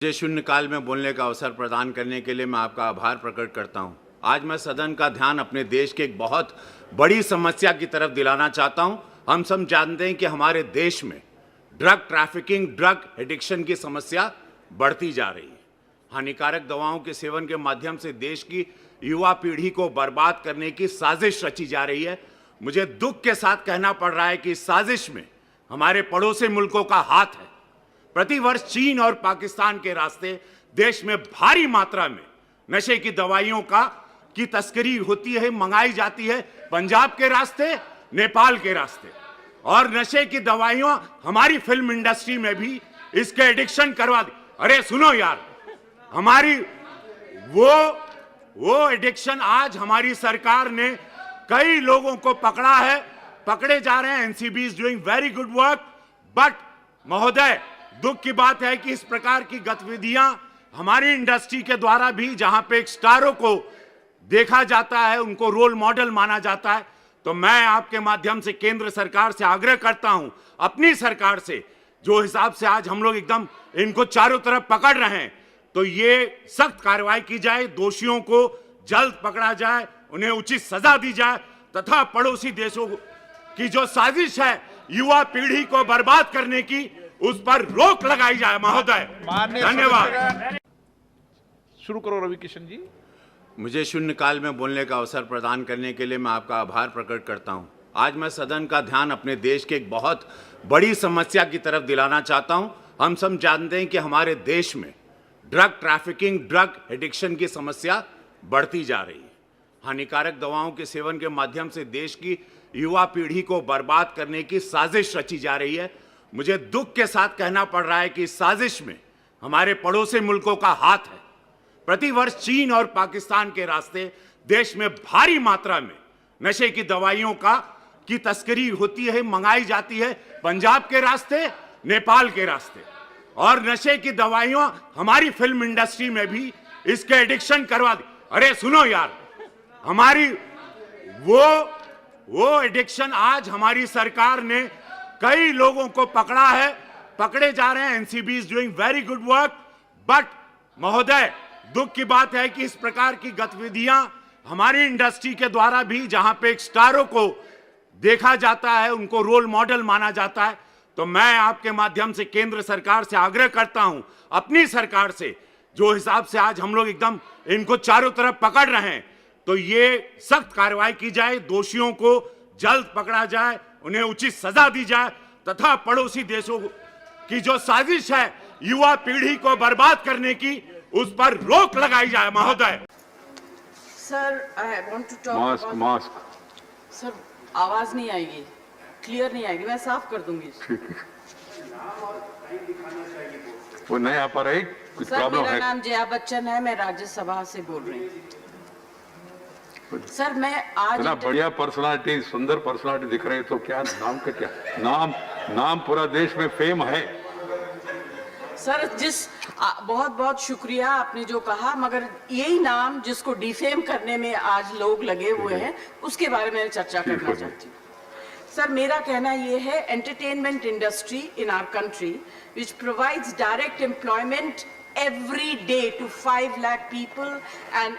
मुझे शून्यकाल में बोलने का अवसर प्रदान करने के लिए मैं आपका आभार प्रकट करता हूं। आज मैं सदन का ध्यान अपने देश के एक बहुत बड़ी समस्या की तरफ दिलाना चाहता हूं। हम सब जानते हैं कि हमारे देश में ड्रग ट्रैफिकिंग, ड्रग एडिक्शन की समस्या बढ़ती जा रही है। हानिकारक दवाओं के सेवन के माध्यम से देश की युवा पीढ़ी को बर्बाद करने की साजिश रची जा रही है। मुझे दुख के साथ कहना पड़ रहा है कि इस साजिश में हमारे पड़ोसी मुल्कों का हाथ है। प्रतिवर्ष चीन और पाकिस्तान के रास्ते देश में भारी मात्रा में नशे की दवाइयों की तस्करी होती है, मंगाई जाती है, पंजाब के रास्ते, नेपाल के रास्ते। और नशे की दवाइयां हमारी फिल्म इंडस्ट्री में भी इसके एडिक्शन करवा दी। अरे सुनो यार, हमारी वो एडिक्शन आज हमारी सरकार ने कई लोगों को पकड़ा है, पकड़े जा रहे हैं। NCB is doing very good work. But महोदय, दुख की बात है कि इस प्रकार की गतिविधियां हमारी इंडस्ट्री के द्वारा भी, जहां पे एक स्टारों को देखा जाता है, उनको रोल मॉडल माना जाता है, तो मैं आपके माध्यम से केंद्र सरकार से आग्रह करता हूं, अपनी सरकार से, जो हिसाब से आज हम लोग एकदम इनको चारों तरफ पकड़ रहे हैं, तो ये सख्त कार्रवाई की जाए, दोषियों को जल्द पकड़ा जाए, उन्हें उचित सजा दी जाए, तथा पड़ोसी देशों की जो साजिश है युवा पीढ़ी को बर्बाद करने की, उस पर रोक लगाई जाए। महोदय, धन्यवाद। शुरू करो रवि किशन जी। मुझे शून्यकाल में बोलने का अवसर प्रदान करने के लिए मैं आपका आभार प्रकट करता हूं। आज मैं सदन का ध्यान अपने देश के एक बहुत बड़ी समस्या की तरफ दिलाना चाहता हूं। हम सब जानते हैं कि हमारे देश में ड्रग ट्रैफिकिंग, ड्रग एडिक्शन की समस्या बढ़ती जा रही है। हानिकारक दवाओं के सेवन के माध्यम से देश की युवा पीढ़ी को बर्बाद करने की साजिश रची जा रही है। मुझे दुख के साथ कहना पड़ रहा है कि इस साजिश में हमारे पड़ोसी मुल्कों का हाथ है। प्रतिवर्ष चीन और पाकिस्तान के रास्ते देश में भारी मात्रा में नशे की दवाइयों की तस्करी होती है, मंगाई जाती है, पंजाब के रास्ते, नेपाल के रास्ते। और नशे की दवाइयां हमारी फिल्म इंडस्ट्री में भी इसके एडिक्शन करवा दी। अरे सुनो यार, हमारी वो एडिक्शन आज हमारी सरकार ने कई लोगों को पकड़ा है, पकड़े जा रहे हैं। NCB is doing very good work. But महोदय, दुख की बात है कि इस प्रकार की गतिविधियां हमारी इंडस्ट्री के द्वारा भी, जहां पे एक स्टारों को देखा जाता है, उनको रोल मॉडल माना जाता है, तो मैं आपके माध्यम से केंद्र सरकार से आग्रह करता हूं, अपनी सरकार से, जो हिसाब से आज हम लोग एकदम इनको चारों तरफ पकड़ रहे हैं, तो ये सख्त कार्रवाई की जाए, दोषियों को जल्द पकड़ा जाए, उन्हें उचित सजा दी जाए, तथा पड़ोसी देशों की जो साजिश है युवा पीढ़ी को बर्बाद करने की, उस पर रोक लगाई जाए। महोदय। Sir, I want to talk mask. Sir, आवाज नहीं आएगी, क्लियर नहीं आएगी, मैं साफ कर दूंगी। वो नहीं आ पा रही, कुछ प्रॉब्लम है? मेरा नाम जया बच्चन है, मैं राज्यसभा से बोल रही हूँ। सर, मैं आज इतना बढ़िया पर्सनालिटी, सुंदर पर्सनालिटी दिख रही है, तो क्या नाम का क्या नाम पूरा देश में फेम है। सर, बहुत बहुत शुक्रिया आपने जो कहा, मगर यही नाम जिसको डिफेम करने में आज लोग लगे हुए हैं, उसके बारे में चर्चा करना चाहती हूँ। सर, मेरा कहना ये है, entertainment industry in our country which provides direct employment every day to 5 lakh people and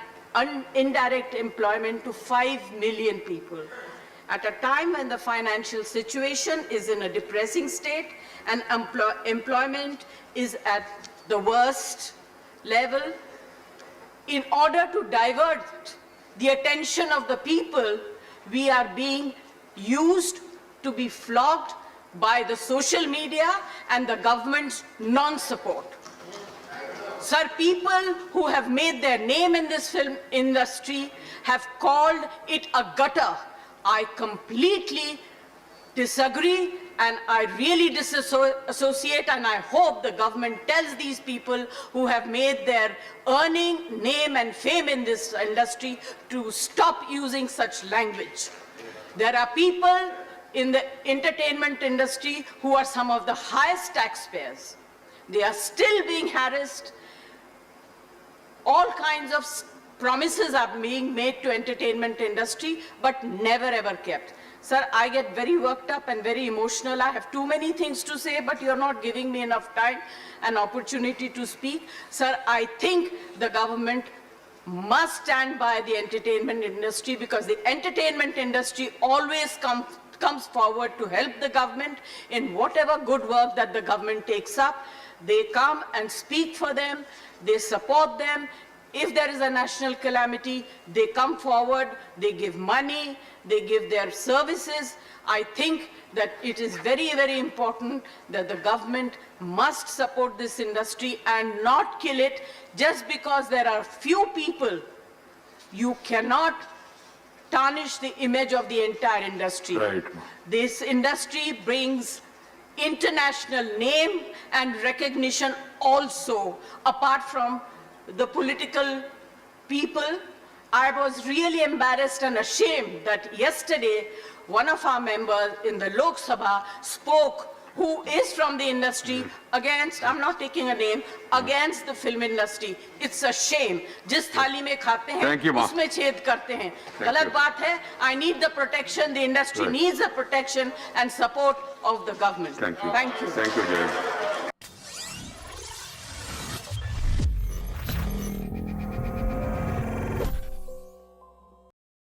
indirect employment to 5 million people. At a time when the financial situation is in a depressing state and employment is at the worst level, in order to divert the attention of the people, we are being used to be flogged by the social media and the government's non-support. Sir, people who have made their name in this film industry have called it a gutter. I completely disagree, and I really disassociate, and I hope the government tells these people who have made their earning, name and fame in this industry to stop using such language. There are people in the entertainment industry who are some of the highest taxpayers. They are still being harassed. All kinds of promises are being made to entertainment industry, but never ever kept. Sir, I get very worked up and very emotional. I have too many things to say, but you're not giving me enough time and opportunity to speak. Sir, I think the government must stand by the entertainment industry, because the entertainment industry always comes forward to help the government in whatever good work that the government takes up. They come and speak for them, they support them. If there is a national calamity, they come forward, they give money, they give their services. I think that it is very, very important that the government must support this industry and not kill it just because there are few people. You cannot tarnish the image of the entire industry. Right. This industry brings international name and recognition also, apart from the political people. I was really embarrassed and ashamed that yesterday one of our members in the Lok Sabha spoke, who is from the industry, against, I'm not taking a name, against the film industry. It's a shame. जिस थाली में खाते हैं, Thank you, Ma. उसमें छेद करते हैं. गलत you. बात है. I need the protection. The industry Right. needs the protection and support of the government. Thank you. Thank you. Thank you, Jay.